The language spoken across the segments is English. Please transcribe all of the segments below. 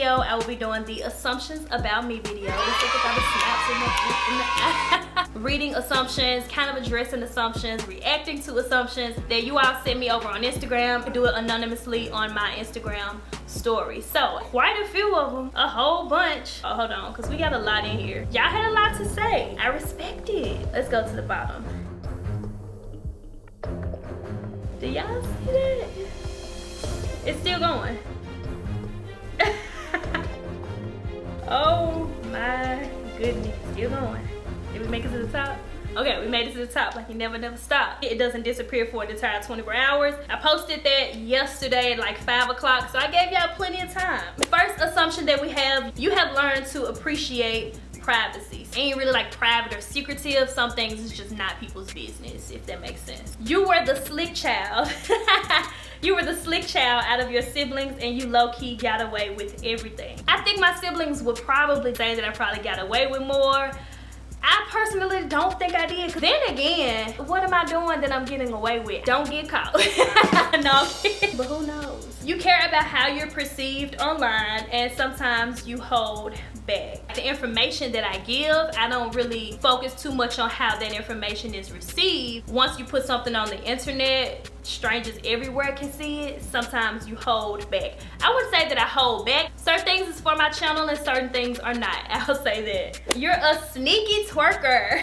video, I will be doing the assumptions about me video. Let's look at the snaps in the reading assumptions, kind of addressing assumptions, reacting to assumptions that you all send me over on Instagram. I do it anonymously on my Instagram story. So quite a few of them, a whole bunch. Oh, hold on, because we got a lot in here. Y'all had a lot to say. I respect it. Let's go to the bottom. Do y'all see that? It's still going. Oh my goodness, still going. Did we make it to the top? Okay, we made it to the top like you never stop. It doesn't disappear for an entire 24 hours. I posted that yesterday at like 5 o'clock, so I gave y'all plenty of time. The first assumption that we have, you have learned to appreciate privacy. Ain't really like private or secretive. Some things is just not people's business, if that makes sense. You were the slick child. You were the slick child out of your siblings, and you low-key got away with everything. I think my siblings would probably say that I probably got away with more. I personally don't think I did. Then again, what am I doing that I'm getting away with? Don't get caught. No, but who knows? You care about how you're perceived online, and sometimes you hold back. The information that I give, I don't really focus too much on how that information is received. Once you put something on the internet, strangers everywhere can see it. Sometimes you hold back. I would say that I hold back. Certain things is for my channel and certain things are not. I'll say that. You're a sneaky twerker.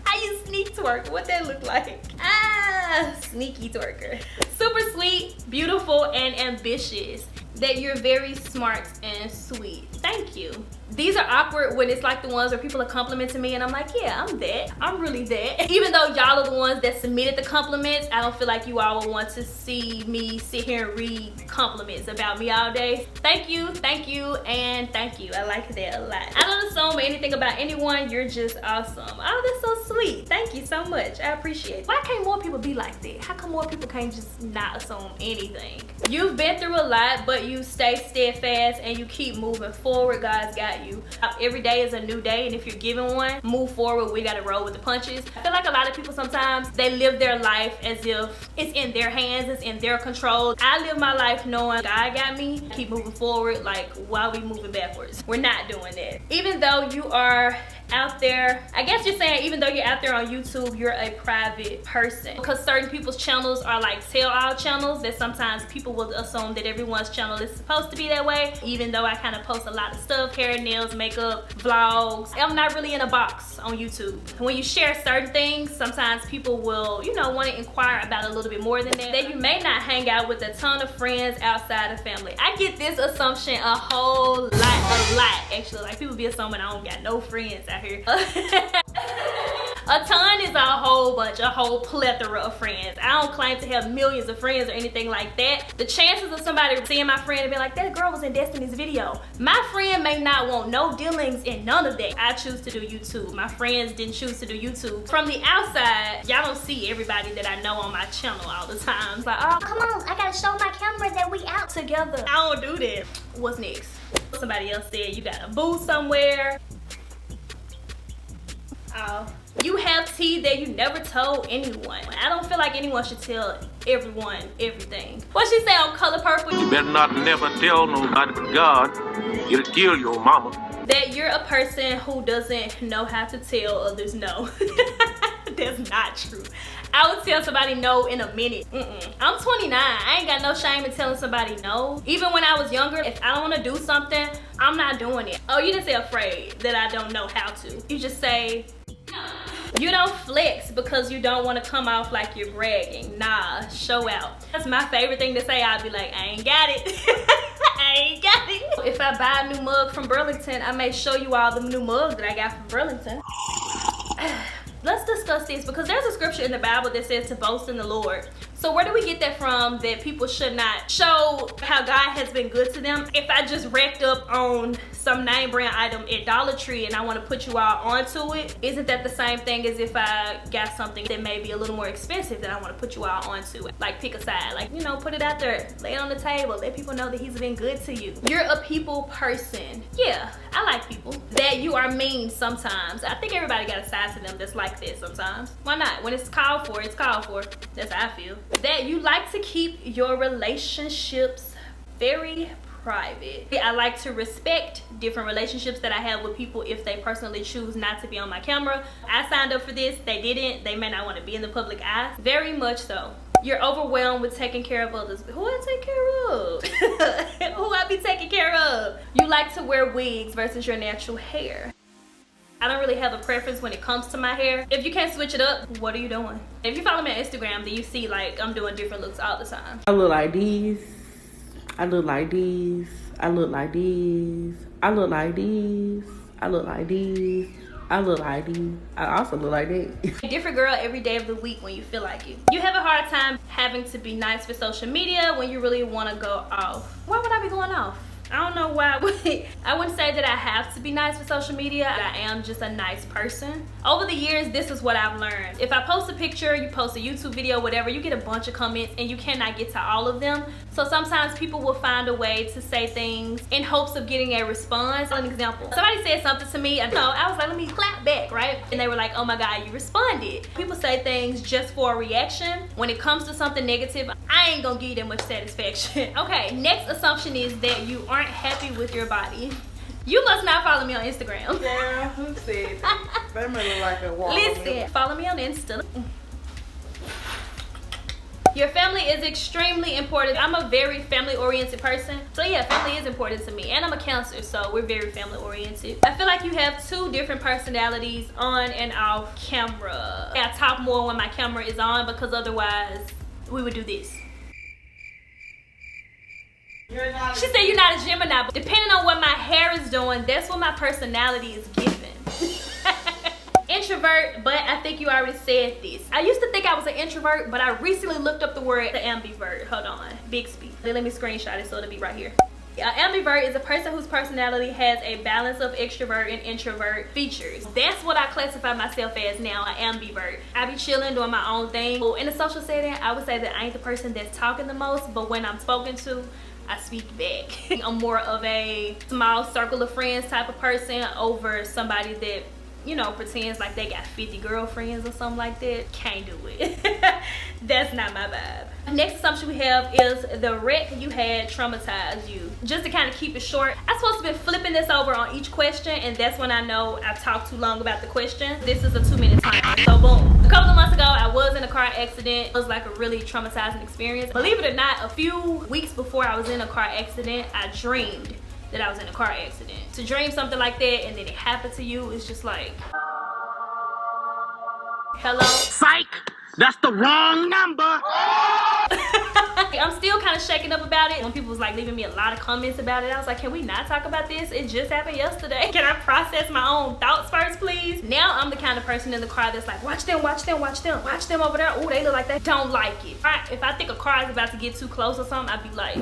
How you sneak twerk? What that look like? Ah, sneaky twerker. Super sweet, beautiful, and ambitious. That you're very smart and sweet. Thank you. These are awkward when it's like the ones where people are complimenting me and I'm like, yeah, I'm that. I'm really that. Even though y'all are the ones that submitted the compliments, I don't feel like you all would want to see me sit here and read compliments about me all day. Thank you, and thank you. I like that a lot. I don't assume anything about anyone. You're just awesome. Oh, that's so sweet. Thank you so much. I appreciate it. Why can't more people be like that? How come more people can't just not assume anything? You've been through a lot, but you stay steadfast and you keep moving forward. God's got you. Every day is a new day, and if you're given one, move forward. We gotta roll with the punches. I feel like a lot of people sometimes, they live their life as if it's in their hands, it's in their control. I live my life knowing God got me. Keep moving forward. Like, why are we moving backwards? We're not doing that. Even though you are out there, I guess you're saying even though you're out there on YouTube, you're a private person, because certain people's channels are like tell-all channels that sometimes people will assume that everyone's channel is supposed to be that way. Even though I kind of post a lot of stuff, hair, nails, makeup, vlogs, I'm not really in a box on YouTube. When you share certain things, sometimes people will, you know, want to inquire about a little bit more than that. That you may not hang out with a ton of friends outside of family. I get this assumption a whole lot actually. Like, people be assuming I don't got no friends out here. A ton is a whole bunch, a whole plethora of friends. I don't claim to have millions of friends or anything like that. The chances of somebody seeing my friend and be like, that girl was in Destiny's video. My friend may not want no dealings in none of that. I choose to do YouTube. My friends didn't choose to do YouTube. From the outside, y'all don't see everybody that I know on my channel all the time. It's like, oh, come on, I gotta show my camera that we out together. I don't do that. What's next? Somebody else said you got a booth somewhere. Oh. You have tea that you never told anyone. I don't feel like anyone should tell everyone everything. What she say on Color Purple? You better not never tell nobody but God. It'll kill your mama. That you're a person who doesn't know how to tell others no. That's not true. I would tell somebody no in a minute. I'm 29. I ain't got no shame in telling somebody no. Even when I was younger, if I don't want to do something, I'm not doing it. Oh, you didn't say afraid that I don't know how to. You just say no. You don't flex because you don't want to come off like you're bragging. Nah, show out. That's my favorite thing to say. I'll be like, I ain't got it. I ain't got it. If I buy a new mug from Burlington, I may show you all the new mugs that I got from Burlington. Let's discuss this, because there's a scripture in the Bible that says to boast in the Lord. So where do we get that from, that people should not show how God has been good to them? If I just racked up on some name brand item at Dollar Tree and I want to put you all onto it, isn't that the same thing as if I got something that may be a little more expensive that I want to put you all onto it? Like, pick a side, like, you know, put it out there, lay it on the table, let people know that he's been good to you. You're a people person. Yeah, I like people. That you are mean sometimes. I think everybody got a side to them that's like this sometimes. Why not? When it's called for, it's called for. That's how I feel. That you like to keep your relationships very private. I like to respect different relationships that I have with people if they personally choose not to be on my camera. I signed up for this, they didn't. They may not want to be in the public eye. Very much so. You're overwhelmed with taking care of others. Who I take care of? Who I be taking care of? You like to wear wigs versus your natural hair. I don't really have a preference when it comes to my hair. If you can't switch it up, what are you doing? If you follow me on Instagram, then you see like I'm doing different looks all the time. I look like these. I look like these. I look like these. I look like these. I look like these. I look like these. I also look like that. Different girl every day of the week when you feel like it. You have a hard time having to be nice for social media when you really want to go off. Why would I be going off? I don't know why I wouldn't say that I have to be nice for social media. I am just a nice person. Over the years, this is what I've learned. If I post a picture, you post a YouTube video, whatever, you get a bunch of comments and you cannot get to all of them. So sometimes people will find a way to say things in hopes of getting a response. An example, somebody said something to me, I was like, let me clap back, right? And they were like, oh my God, you responded. People say things just for a reaction. When it comes to something negative, I ain't gonna give you that much satisfaction. Okay, next assumption is that you aren't happy with your body. You must not follow me on Instagram. Yeah, who said that? That may look like a wall. Listen, follow me on Insta. Your family is extremely important. I'm a very family-oriented person. So yeah, family is important to me. And I'm a Cancer, so we're very family-oriented. I feel like you have two different personalities on and off camera. I talk more when my camera is on because otherwise we would do this. She said you're not a Gemini, but depending on what my hair is doing, that's what my personality is giving. Introvert, but I think you already said this. I used to think I was an introvert, but I recently looked up the word ambivert. Hold on, big speed. Let me screenshot it so it'll be right here. Ambivert is a person whose personality has a balance of extrovert and introvert features. That's what I classify myself as now, an ambivert. I be chilling, doing my own thing. In a social setting, I would say that I ain't the person that's talking the most, but when I'm spoken to, I speak back. I'm more of a small circle of friends type of person over somebody that, you know, pretends like they got 50 girlfriends or something like that. Can't do it. That's not my vibe. Next assumption we have is the wreck you had traumatized you. Just to kind of keep it short, I'm supposed to be flipping this over on each question, and that's when I know I've talked too long about the question. This is a 2-minute timer, so boom. A couple of months ago, I was in a car accident. It was like a really traumatizing experience. Believe it or not, a few weeks before I was in a car accident, I dreamed that I was in a car accident. To dream something like that and then it happened to you, it's just like, hello? Psych! That's the wrong number! I'm still kind of shaken up about it. When people was like leaving me a lot of comments about it, I was like, can we not talk about this? It just happened yesterday. Can I process my own thoughts first, please? Now I'm the kind of person in the car that's like, watch them, watch them, watch them. Watch them over there. Oh, they look like they don't like it. If I think a car is about to get too close or something, I'd be like,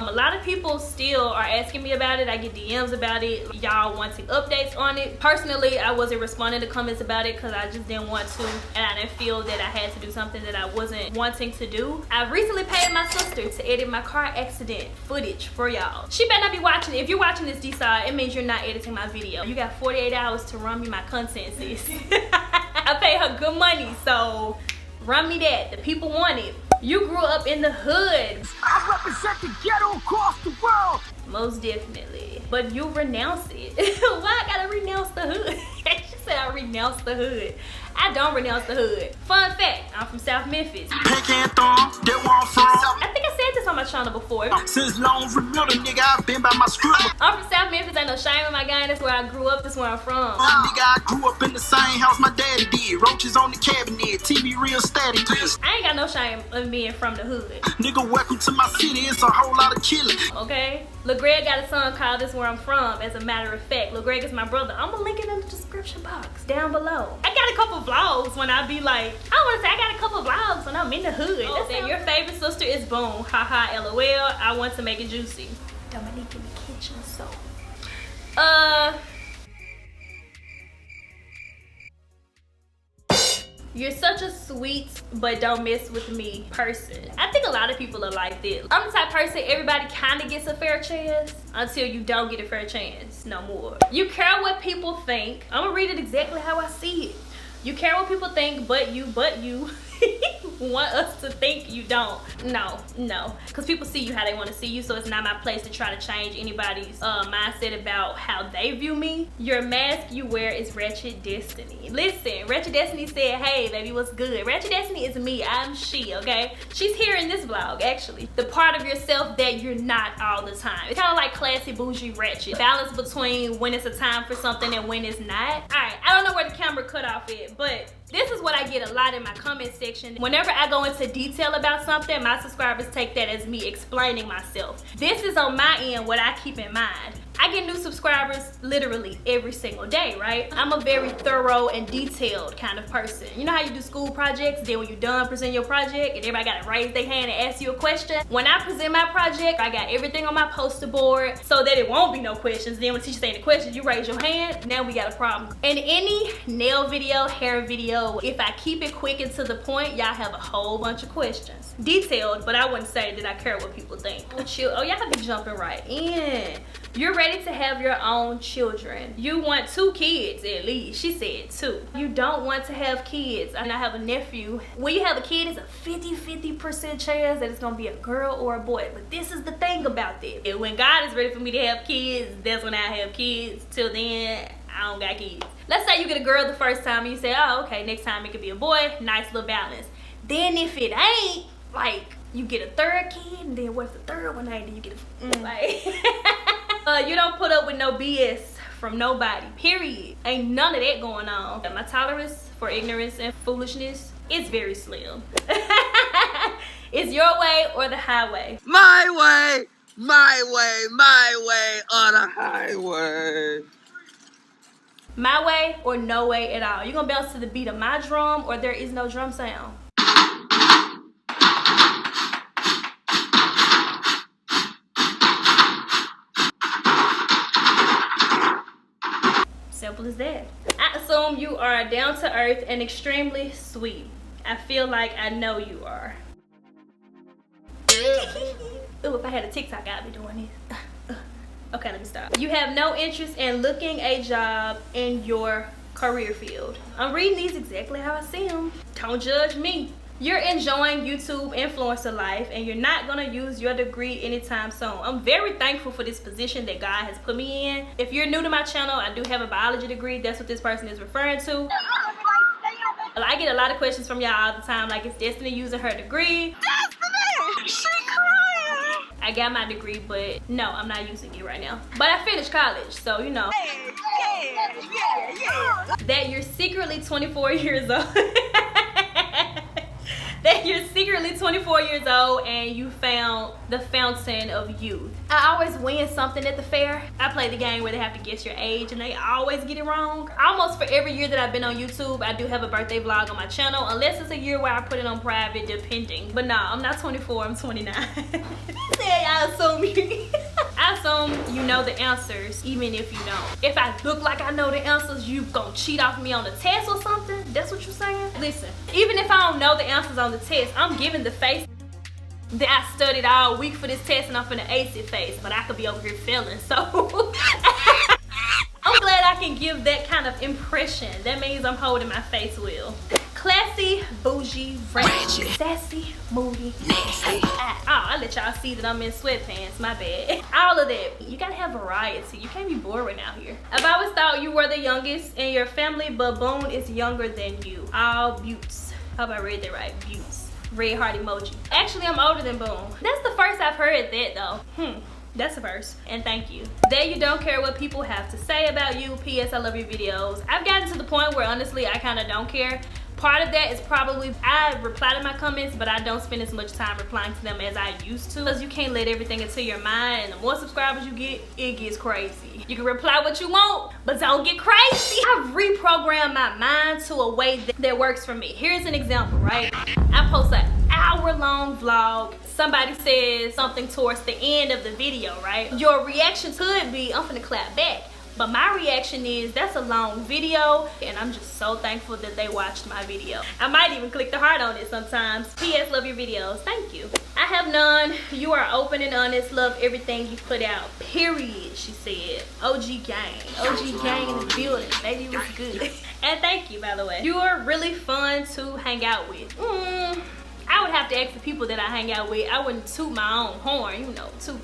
a lot of people still are asking me about it. I get DMs about it, y'all wanting updates on it. Personally, I wasn't responding to comments about it because I just didn't want to, and I didn't feel that I had to do something that I wasn't wanting to do. I recently paid my sister to edit my car accident footage for y'all. She better not be watching it. If you're watching this, Desai, it means you're not editing my video. You got 48 hours to run me my content, sis. I paid her good money, so run me that. The people want it. You grew up in the hood. I represent the ghetto across the world. Most definitely. But you renounce it. Why I gotta renounce the hood? She said I renounce the hood. I don't renounce the hood. Fun fact, I'm from South Memphis. Pink and thumb, that where I'm from. I think I said this on my channel before. Since long remember, nigga, I've been by my script. I'm from South Memphis, ain't no shame in my game. That's where I grew up, that's where I'm from. Nigga, I grew up in the same house my daddy did. Roaches on the cabinet, TV real static. I ain't got no shame of being from the hood. Nigga, welcome to my city, it's a whole lot of killing. Okay? Lil Greg got a song called This Where I'm From, as a matter of fact. Lil Greg is my brother. I'm gonna link it in the description box down below. I got a couple vlogs when I be like, I wanna say I got a couple vlogs when I'm in the hood. Oh, that's your favorite sister is Boom. Haha, LOL. I want to make it juicy. Dominique in the kitchen, so. You're such a sweet but don't mess with me person. I think a lot of people are like this. I'm the type of person everybody kind of gets a fair chance until you don't get a fair chance no more. You care what people think. I'm gonna read it exactly how I see it. You care what people think, but you want us to think you don't. No, because people see you how they want to see you, so it's not my place to try to change anybody's mindset about how they view me. Your mask you wear is Wretched Destiny. Listen, Wretched Destiny said, hey baby, what's good? Wretched Destiny is me, I'm she, okay? She's here in this vlog, actually. The part of yourself that you're not all the time. It's kind of like classy, bougie, ratchet. Balance between when it's a time for something and when it's not. All right, I don't know where the camera cut off it, but this is what I get a lot in my comment section. Whenever I go into detail about something, my subscribers take that as me explaining myself. This is on my end what I keep in mind. I get new subscribers literally every single day, right? I'm a very thorough and detailed kind of person. You know how you do school projects, then when you're done presenting your project and everybody gotta raise their hand and ask you a question? When I present my project, I got everything on my poster board so that it won't be no questions. Then when the teacher say the questions, you raise your hand, now we got a problem. In any nail video, hair video, if I keep it quick and to the point, y'all have a whole bunch of questions. Detailed, but I wouldn't say that I care what people think. Oh, y'all be jumping right in. You're ready to have your own children. You want 2 kids at least. She said 2. You don't want to have kids. And I have a nephew. When you have a kid, it's a 50% chance that it's gonna be a girl or a boy. But this is the thing about this. When God is ready for me to have kids, that's when I have kids. Till then, I don't got kids. Let's say you get a girl the first time and you say, oh, okay, next time it could be a boy. Nice little balance. Then if it ain't, like, you get a 3rd kid, and then what's the 3rd one ain't? Then you get a like you don't put up with no BS from nobody, period. Ain't none of that going on. My tolerance for ignorance and foolishness is very slim. It's your way or the highway. My way, my way, or the highway. My way or no way at all. You're gonna bounce to the beat of my drum or there is no drum sound. Simple as that. I assume you are down to earth and extremely sweet. I feel like I know you are. Ooh, if I had a TikTok, I'd be doing this. Okay, let me stop. You have no interest in looking a job in your career field. I'm reading these exactly how I see them. Don't judge me. You're enjoying YouTube influencer life and you're not gonna use your degree anytime soon. I'm very thankful for this position that God has put me in. If you're new to my channel, I do have a biology degree. That's what this person is referring to. I get a lot of questions from y'all all the time, like, is Destiny using her degree? Destiny! She crying! I got my degree, but no, I'm not using it right now. But I finished college, so you know. Yeah. That you're secretly 24 years old. That you're secretly 24 years old and you found the fountain of youth. I always win something at the fair. I play the game where they have to guess your age and they always get it wrong. Almost for every year that I've been on YouTube, I do have a birthday vlog on my channel, unless it's a year where I put it on private, depending. But no, I'm not 24, I'm 29. I assume you know the answers, even if you don't. If I look like I know the answers, you gonna cheat off me on the test or something? That's what you're saying? Listen, even if I don't know the answers on the test, I'm giving the face that I studied all week for this test and I'm finna ace it face, but I could be over here failing, so I'm glad I can give that kind of impression. That means I'm holding my face well. Classy, bougie, ratchet, sassy, moody, nasty. I let y'all see that I'm in sweatpants, my bad. All of that. You gotta have variety. You can't be boring out here. I've always thought you were the youngest in your family, but Boone is younger than you. All Buttes. Hope I read that right. Buttes. Red heart emoji. Actually, I'm older than Boone. That's the first I've heard that though. That's a verse. And thank you. That you don't care what people have to say about you. P.S. I love your videos. I've gotten to the point where honestly I kind of don't care. Part of that is probably I reply to my comments, but I don't spend as much time replying to them as I used to, because you can't let everything into your mind, and the more subscribers you get, it gets crazy. You can reply what you want, but don't get crazy. I've reprogrammed my mind to a way that works for me. Here's an example, right? I post an hour-long vlog. Somebody says something towards the end of the video, right? Your reaction could be, I'm finna clap back. But my reaction is, that's a long video, and I'm just so thankful that they watched my video. I might even click the heart on it sometimes. P.S. Love your videos. Thank you. I have none. You are open and honest. Love everything you put out. Period, she said. OG gang. OG gang in the building. Baby, was good. And thank you, by the way. You are really fun to hang out with. I would have to ask the people that I hang out with. I wouldn't toot my own horn, you know, toot.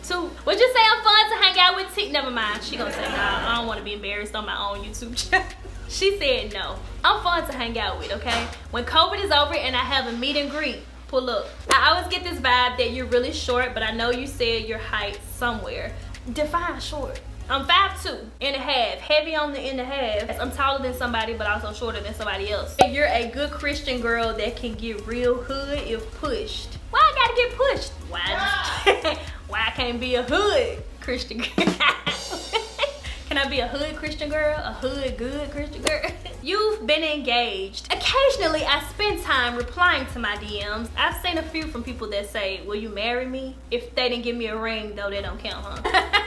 Would you say I'm fun to hang out with? Never mind. She gonna say, nah, I don't want to be embarrassed on my own YouTube channel. She said no. I'm fun to hang out with, okay? When COVID is over and I have a meet and greet, pull up. I always get this vibe that you're really short, but I know you said your height somewhere. Define short. I'm 5'2" heavy on the in the half. I'm taller than somebody, but also shorter than somebody else. You're a good Christian girl that can get real hood if pushed. Why I gotta get pushed? Why I can't be a hood Christian girl? Can I be a hood Christian girl? A hood good Christian girl? You've been engaged. Occasionally, I spend time replying to my DMs. I've seen a few from people that say, will you marry me? If they didn't give me a ring, though, they don't count, huh?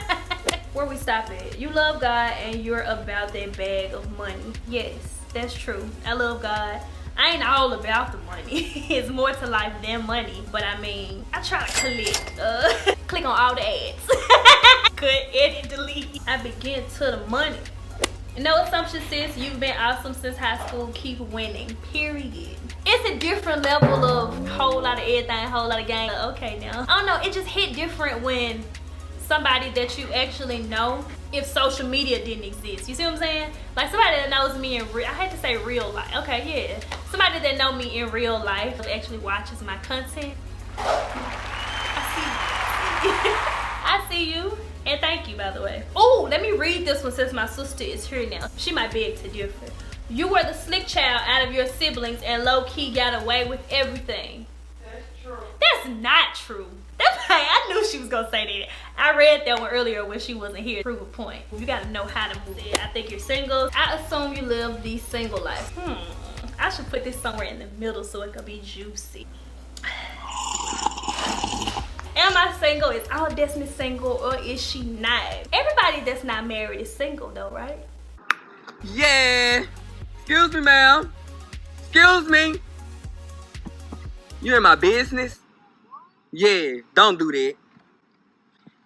Where we stop at? You love God and you're about that bag of money. Yes, that's true. I love God. I ain't all about the money. It's more to life than money. But I mean, I try to click on all the ads. Cut, edit, delete. I begin to the money. No assumption, sis. You've been awesome since high school. Keep winning, period. It's a different level of whole lot of everything, whole lot of game. Okay now. I don't know, it just hit different when somebody that you actually know, if social media didn't exist. You see what I'm saying? Like somebody that knows me in real, I had to say real life. Okay, yeah. Somebody that know me in real life actually watches my content. I see you. And thank you, by the way. Oh, let me read this one since my sister is here now. She might beg to differ. You were the slick child out of your siblings and low-key got away with everything. That's true. That's not true. I knew she was gonna say that. I read that one earlier when she wasn't here to prove a point. You gotta know how to move it. I think you're single. I assume you live the single life. I should put this somewhere in the middle so it could be juicy. Am I single? Is all Destiny single or is she not? Everybody that's not married is single though, right? Yeah. Excuse me, ma'am. Excuse me. You in my business? Yeah, don't do that.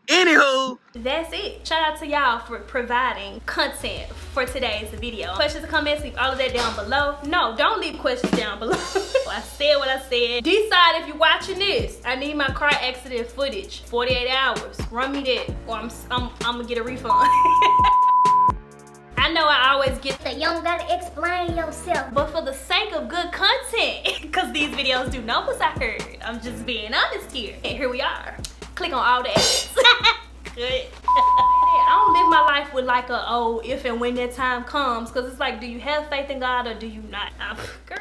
Anywho, that's it. Shout out to y'all for providing content for today's video. Questions, comments, leave all of that down below. No, don't leave questions down below. I said what I said. Decide if you're watching this. I need my car accident footage. 48 hours. Run me that, or I'm gonna get a refund. I know I always get that you don't gotta explain yourself. But for the sake of good content, because these videos do numbers, I heard. I'm just being honest here. And here we are. Click on all the ads. Good. I don't live my life with like a, oh, if and when that time comes. Because it's like, do you have faith in God or do you not? Girl,